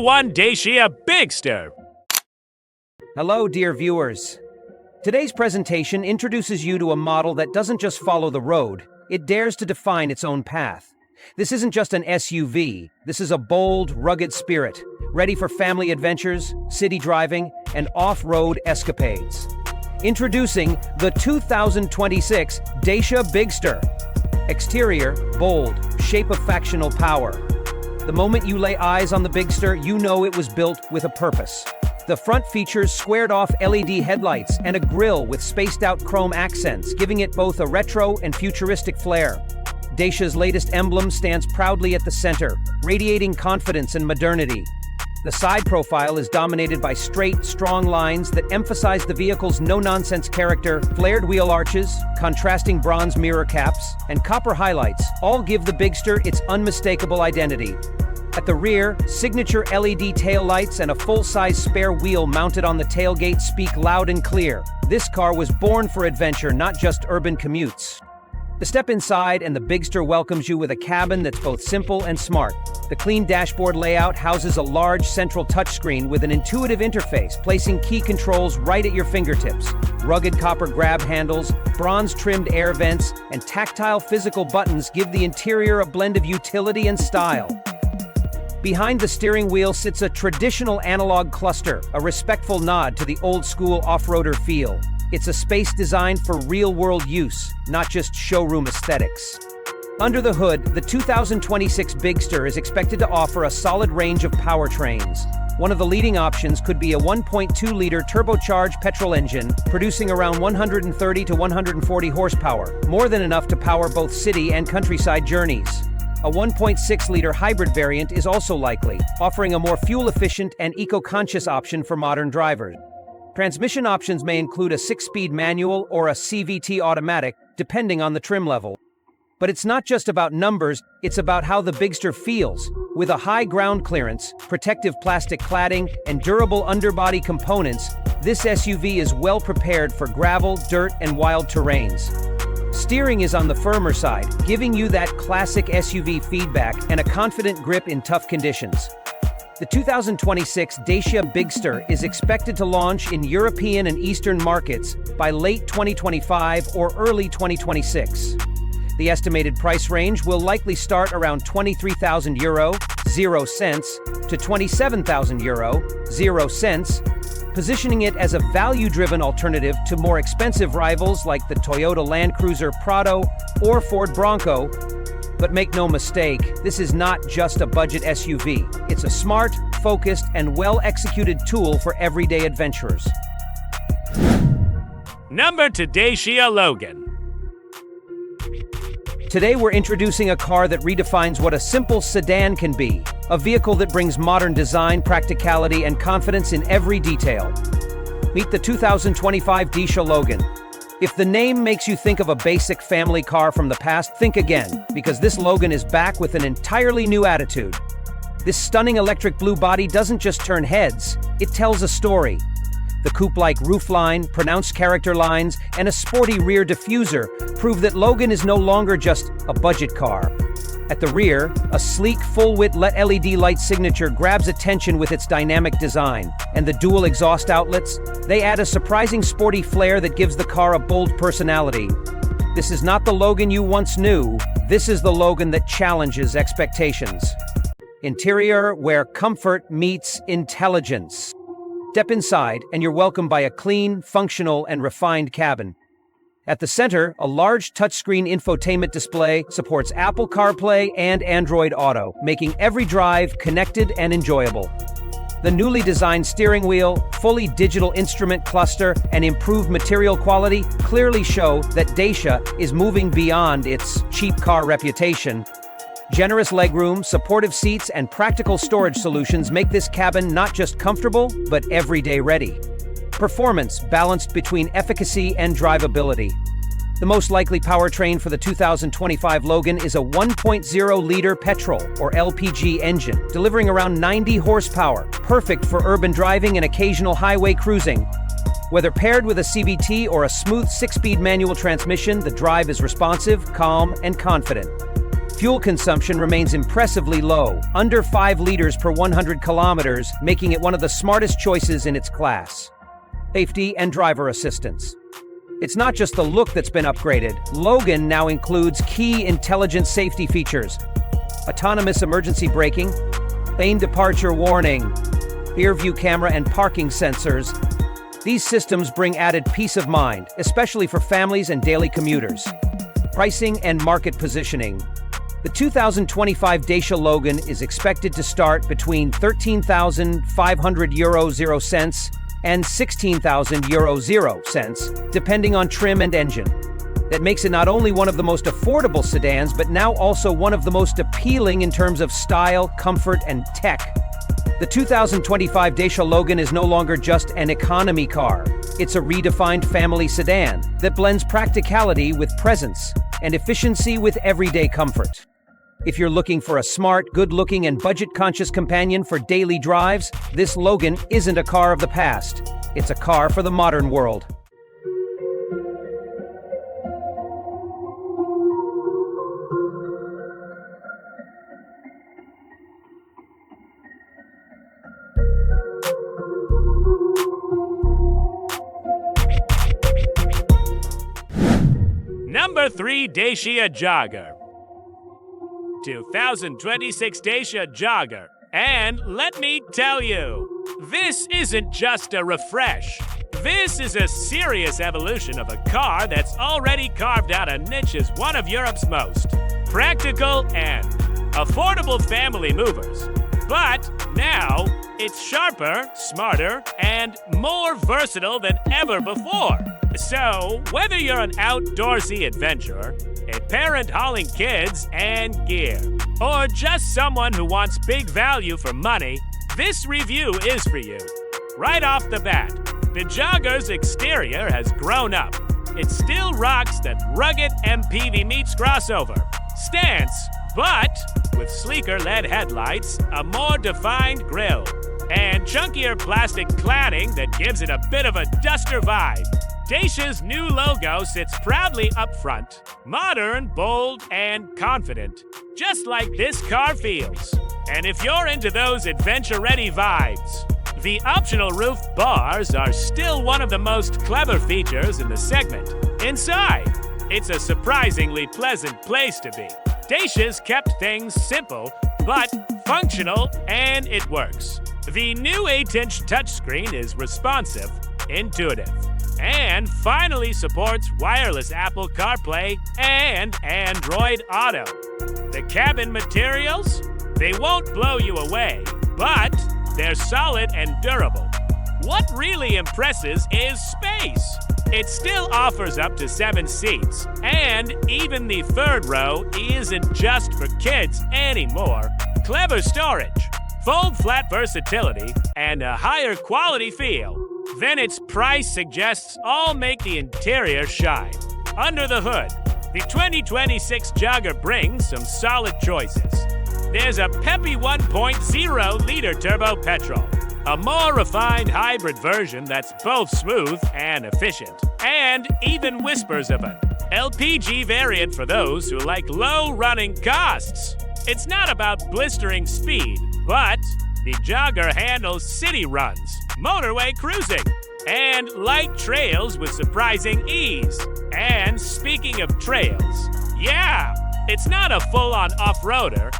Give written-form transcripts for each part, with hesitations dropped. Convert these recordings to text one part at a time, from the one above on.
#1 Dacia Bigster. Hello, dear viewers. Today's presentation introduces you to a model that doesn't just follow the road, it dares to define its own path. This isn't just an SUV, this is a bold, rugged spirit, ready for family adventures, city driving, and off-road escapades. Introducing the 2026 Dacia Bigster. Exterior, bold, shape of factional power. The moment you lay eyes on the Bigster, you know it was built with a purpose. The front features squared-off LED headlights and a grille with spaced-out chrome accents, giving it both a retro and futuristic flair. Dacia's latest emblem stands proudly at the center, radiating confidence and modernity. The side profile is dominated by straight, strong lines that emphasize the vehicle's no-nonsense character. Flared wheel arches, contrasting bronze mirror caps, and copper highlights all give the Bigster its unmistakable identity. At the rear, signature LED taillights and a full-size spare wheel mounted on the tailgate speak loud and clear. This car was born for adventure, not just urban commutes. Step inside and the Bigster welcomes you with a cabin that's both simple and smart. The clean dashboard layout houses a large central touchscreen with an intuitive interface, placing key controls right at your fingertips. Rugged copper grab handles, bronze-trimmed air vents, and tactile physical buttons give the interior a blend of utility and style. Behind the steering wheel sits a traditional analog cluster, a respectful nod to the old-school off-roader feel. It's a space designed for real-world use, not just showroom aesthetics. Under the hood, the 2026 Bigster is expected to offer a solid range of powertrains. One of the leading options could be a 1.2-liter turbocharged petrol engine, producing around 130 to 140 horsepower, more than enough to power both city and countryside journeys. A 1.6-liter hybrid variant is also likely, offering a more fuel-efficient and eco-conscious option for modern drivers. Transmission options may include a 6-speed manual or a CVT automatic, depending on the trim level. But it's not just about numbers, it's about how the Bigster feels. With a high ground clearance, protective plastic cladding, and durable underbody components, this SUV is well prepared for gravel, dirt, and wild terrains. Steering is on the firmer side, giving you that classic SUV feedback and a confident grip in tough conditions. The 2026 Dacia Bigster is expected to launch in European and Eastern markets by late 2025 or early 2026. The estimated price range will likely start around €23,000, 0 cents, to €27,000, 0 cents, positioning it as a value-driven alternative to more expensive rivals like the Toyota Land Cruiser Prado or Ford Bronco. But make no mistake, this is not just a budget SUV. It's a smart, focused, and well-executed tool for everyday adventurers. #2 Dacia Logan. Today we're introducing a car that redefines what a simple sedan can be. A vehicle that brings modern design, practicality, and confidence in every detail. Meet the 2025 Dacia Logan. If the name makes you think of a basic family car from the past, think again, because this Logan is back with an entirely new attitude. This stunning electric blue body doesn't just turn heads, it tells a story. The coupe-like roofline, pronounced character lines, and a sporty rear diffuser prove that Logan is no longer just a budget car. At the rear, a sleek, full-width LED light signature grabs attention with its dynamic design, and the dual exhaust outlets, they add a surprising sporty flair that gives the car a bold personality. This is not the Logan you once knew, this is the Logan that challenges expectations. Interior, where comfort meets intelligence. Step inside, and you're welcomed by a clean, functional, and refined cabin. At the center, a large touchscreen infotainment display supports Apple CarPlay and Android Auto, making every drive connected and enjoyable. The newly designed steering wheel, fully digital instrument cluster, and improved material quality clearly show that Dacia is moving beyond its cheap car reputation. Generous legroom, supportive seats, and practical storage solutions make this cabin not just comfortable, but everyday ready. Performance balanced between efficacy and drivability. The most likely powertrain for the 2025 Logan is a 1.0-liter petrol, or LPG engine, delivering around 90 horsepower, perfect for urban driving and occasional highway cruising. Whether paired with a CVT or a smooth 6-speed manual transmission, the drive is responsive, calm, and confident. Fuel consumption remains impressively low, under 5 liters per 100 kilometers, making it one of the smartest choices in its class. Safety and driver assistance. It's not just the look that's been upgraded. Logan now includes key intelligent safety features: autonomous emergency braking, lane departure warning, rear view camera and parking sensors. These systems bring added peace of mind, especially for families and daily commuters. Pricing and market positioning. The 2025 Dacia Logan is expected to start between €13,500 and €16,000, depending on trim and engine. That makes it not only one of the most affordable sedans, but now also one of the most appealing in terms of style, comfort, and tech. The 2025 Dacia Logan is no longer just an economy car. It's a redefined family sedan that blends practicality with presence and efficiency with everyday comfort. If you're looking for a smart, good-looking, and budget-conscious companion for daily drives, this Logan isn't a car of the past. It's a car for the modern world. Number 3 Dacia Jogger. 2026 Dacia Jogger. And let me tell you, this isn't just a refresh. This is a serious evolution of a car that's already carved out a niche as one of Europe's most practical and affordable family movers. But now, it's sharper, smarter, and more versatile than ever before. So, whether you're an outdoorsy adventurer, a parent hauling kids and gear, or just someone who wants big value for money, this review is for you. Right off the bat, the Jogger's exterior has grown up. It still rocks that rugged MPV meets crossover stance, but with sleeker LED headlights, a more defined grille, and chunkier plastic cladding that gives it a bit of a duster vibe. Dacia's new logo sits proudly up front, modern, bold, and confident, just like this car feels. And if you're into those adventure-ready vibes, the optional roof bars are still one of the most clever features in the segment. Inside, it's a surprisingly pleasant place to be. Dacia's kept things simple, but functional, and it works. The new 8-inch touchscreen is responsive, intuitive, and finally supports wireless Apple CarPlay and Android Auto. The cabin materials? They won't blow you away, but they're solid and durable. What really impresses is space. It still offers up to 7 seats, and even the third row isn't just for kids anymore. Clever storage, fold flat versatility, and a higher quality feel than its price suggests all make the interior shine. Under the hood, the 2026 Jogger brings some solid choices. There's a peppy 1.0-liter turbo petrol, a more refined hybrid version that's both smooth and efficient, and even whispers of an LPG variant for those who like low running costs. It's not about blistering speed, but the Jogger handles city runs, motorway cruising, and light trails with surprising ease. And speaking of trails, yeah, it's not a full-on off-roader,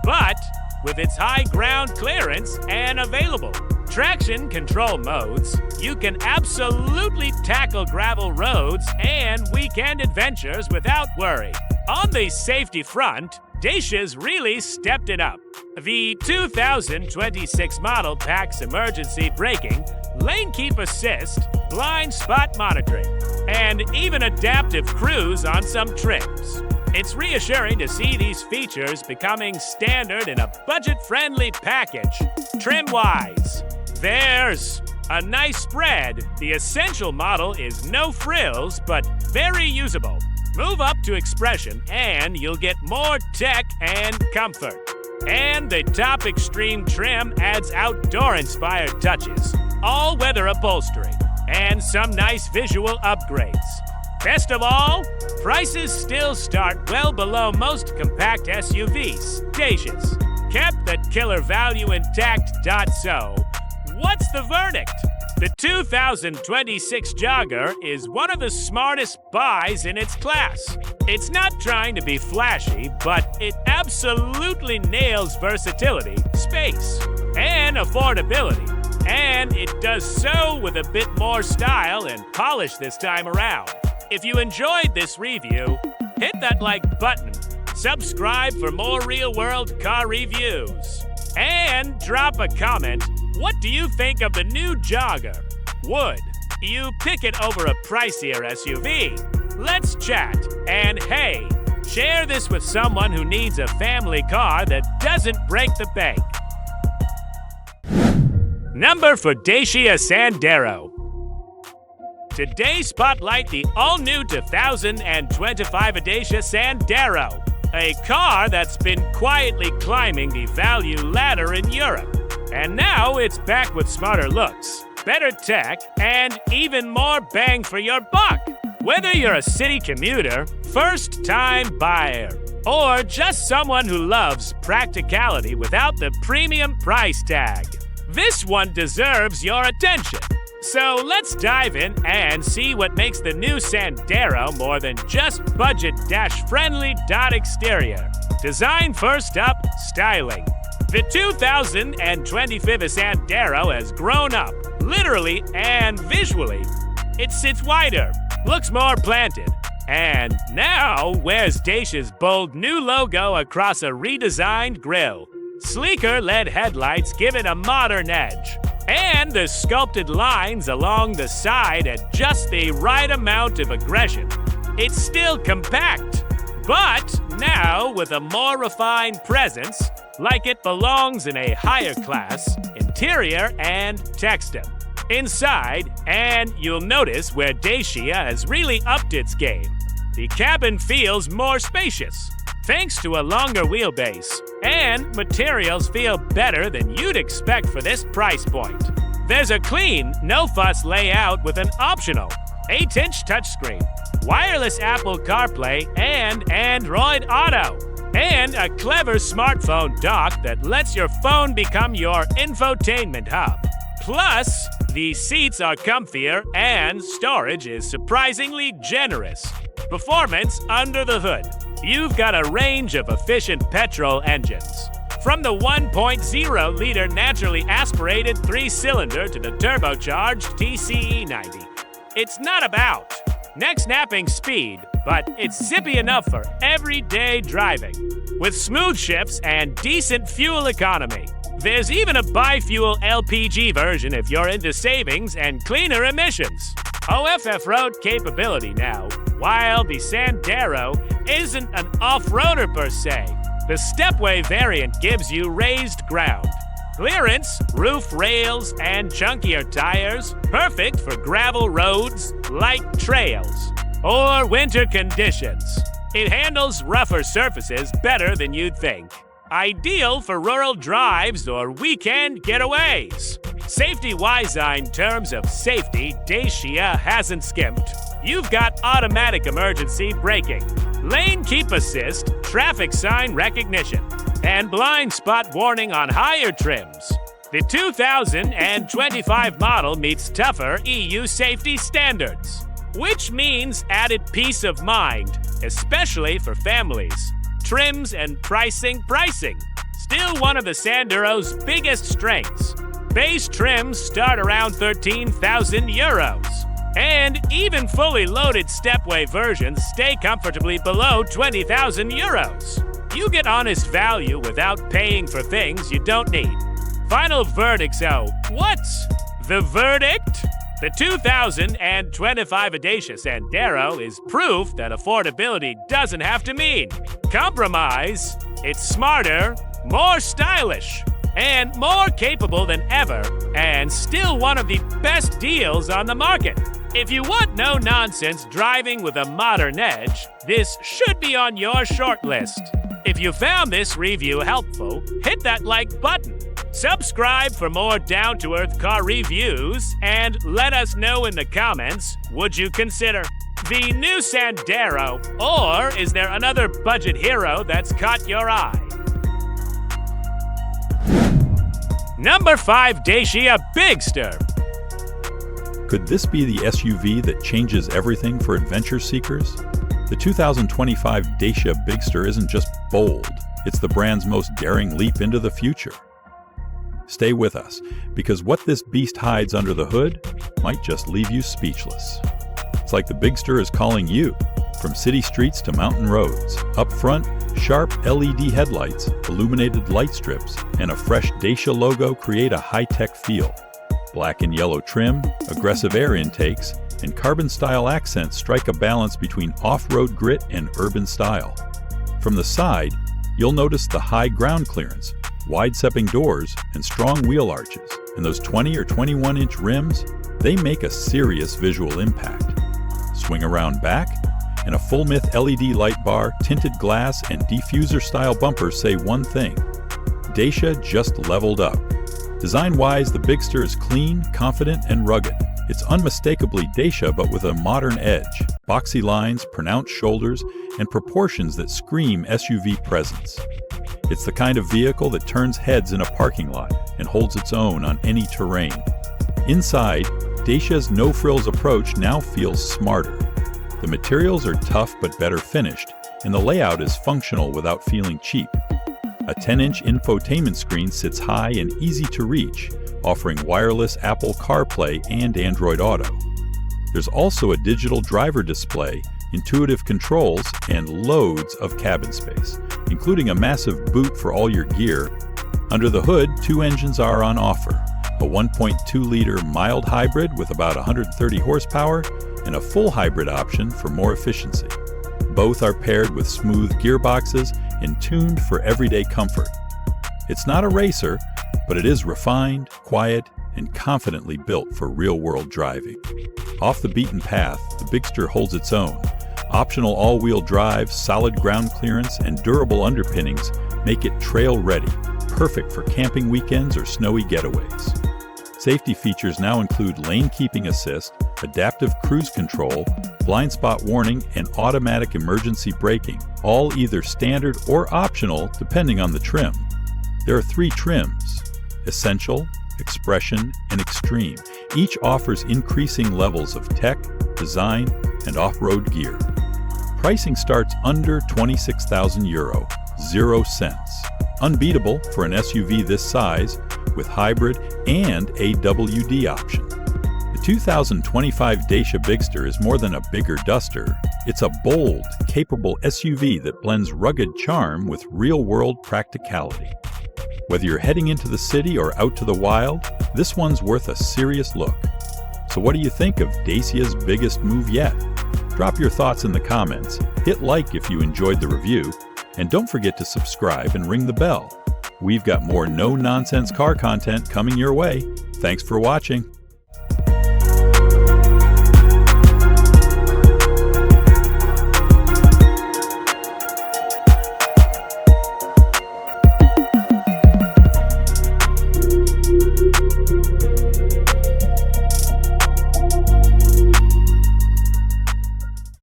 but with its high ground clearance and available traction control modes, you can absolutely tackle gravel roads and weekend adventures without worry. On the safety front, Dacia's really stepped it up. The 2026 model packs emergency braking, lane keep assist, blind spot monitoring, and even adaptive cruise on some trims. It's reassuring to see these features becoming standard in a budget-friendly package. Trim-wise, there's a nice spread. The Essential model is no frills, but very usable. Move up to Expression and you'll get more tech and comfort. And the Top Extreme trim adds outdoor-inspired touches, all-weather upholstery, and some nice visual upgrades. Best of all, prices still start well below most compact SUVs. Dacia's kept that killer value intact. So, what's the verdict? The 2026 Jogger is one of the smartest buys in its class. It's not trying to be flashy, but it absolutely nails versatility, space, and affordability. And it does so with a bit more style and polish this time around. If you enjoyed this review, hit that like button, subscribe for more real-world car reviews, and drop a comment. What do you think of the new Jogger? Would you pick it over a pricier SUV? Let's chat. And hey, share this with someone who needs a family car that doesn't break the bank. Number for Dacia Sandero. Today, spotlight the all-new 2025 Dacia Sandero, a car that's been quietly climbing the value ladder in Europe. And now it's back with smarter looks, better tech, and even more bang for your buck. Whether you're a city commuter, first-time buyer, or just someone who loves practicality without the premium price tag, this one deserves your attention. So let's dive in and see what makes the new Sandero more than just budget-friendly exterior. Design first up, styling. The 2025 Sandero has grown up, literally and visually. It sits wider, looks more planted, and now wears Dacia's bold new logo across a redesigned grille. Sleeker LED headlights give it a modern edge, and the sculpted lines along the side add just the right amount of aggression. It's still compact, but now with a more refined presence, like it belongs in a higher class, interior and texture. Inside, and you'll notice where Dacia has really upped its game. The cabin feels more spacious, thanks to a longer wheelbase, and materials feel better than you'd expect for this price point. There's a clean, no-fuss layout with an optional 8-inch touchscreen, wireless Apple CarPlay, and Android Auto, and a clever smartphone dock that lets your phone become your infotainment hub. Plus, the seats are comfier and storage is surprisingly generous. Performance under the hood. You've got a range of efficient petrol engines. From the 1.0-liter naturally aspirated 3-cylinder to the turbocharged TCE90. It's not about neck-snapping speed, but it's zippy enough for everyday driving. With smooth shifts and decent fuel economy. There's even a bi-fuel LPG version if you're into savings and cleaner emissions. OFF road capability now, while the Sandero isn't an off-roader per se. The stepway variant gives you raised ground. Clearance, roof rails, and chunkier tires, perfect for gravel roads, light trails, or winter conditions. It handles rougher surfaces better than you'd think. Ideal for rural drives or weekend getaways. Safety-wise in terms of safety, Dacia hasn't skimped. You've got automatic emergency braking, lane keep assist, traffic sign recognition, and blind spot warning on higher trims. The 2025 model meets tougher EU safety standards, which means added peace of mind, especially for families. Trims and pricing. Still one of the Sandero's biggest strengths. Base trims start around 13,000 euros. And even fully loaded stepway versions stay comfortably below 20,000 euros. You get honest value without paying for things you don't need. Final verdict, so what's the verdict? The 2025 Dacia Sandero is proof that affordability doesn't have to mean compromise. It's smarter, more stylish, and more capable than ever, and still one of the best deals on the market. If you want no-nonsense driving with a modern edge, this should be on your short list. If you found this review helpful, hit that like button. Subscribe for more down-to-earth car reviews, and let us know in the comments, would you consider? the new Sandero, or is there another budget hero that's caught your eye? Number 5 Dacia Bigster. Could this be the SUV that changes everything for adventure seekers? The 2025 Dacia Bigster isn't just bold, it's the brand's most daring leap into the future. Stay with us, because what this beast hides under the hood might just leave you speechless. It's like the Bigster is calling you, from city streets to mountain roads. Up front, sharp LED headlights, illuminated light strips, and a fresh Dacia logo create a high-tech feel. Black and yellow trim, aggressive air intakes, and carbon-style accents strike a balance between off-road grit and urban style. From the side, you'll notice the high ground clearance, wide-stepping doors, and strong wheel arches. And those 20 or 21-inch rims, they make a serious visual impact. Swing around back, and a full-width LED light bar, tinted glass, and diffuser-style bumpers say one thing: Dacia just leveled up. Design-wise, the Bigster is clean, confident, and rugged. It's unmistakably Dacia, but with a modern edge. Boxy lines, pronounced shoulders, and proportions that scream SUV presence. It's the kind of vehicle that turns heads in a parking lot and holds its own on any terrain. Inside, Dacia's no-frills approach now feels smarter. The materials are tough but better finished, and the layout is functional without feeling cheap. A 10-inch infotainment screen sits high and easy to reach, offering wireless Apple CarPlay and Android Auto. There's also a digital driver display, intuitive controls, and loads of cabin space, including a massive boot for all your gear. Under the hood, 2 engines are on offer: a 1.2-liter mild hybrid with about 130 horsepower and a full hybrid option for more efficiency. Both are paired with smooth gearboxes and tuned for everyday comfort. It's not a racer, but it is refined, quiet, and confidently built for real-world driving. Off the beaten path, the Bigster holds its own. Optional all-wheel drive, solid ground clearance, and durable underpinnings make it trail-ready, perfect for camping weekends or snowy getaways. Safety features now include lane keeping assist, adaptive cruise control, blind spot warning, and automatic emergency braking, all either standard or optional depending on the trim. There are 3 trims: Essential, Expression, and Extreme. Each offers increasing levels of tech, design, and off-road gear. Pricing starts under €26,000, 0 cents. Unbeatable for an SUV this size, with hybrid and AWD option. The 2025 Dacia Bigster is more than a bigger duster. It's a bold, capable SUV that blends rugged charm with real-world practicality. Whether you're heading into the city or out to the wild, this one's worth a serious look. So what do you think of Dacia's biggest move yet? Drop your thoughts in the comments, hit like if you enjoyed the review, and don't forget to subscribe and ring the bell. We've got more no-nonsense car content coming your way. Thanks for watching.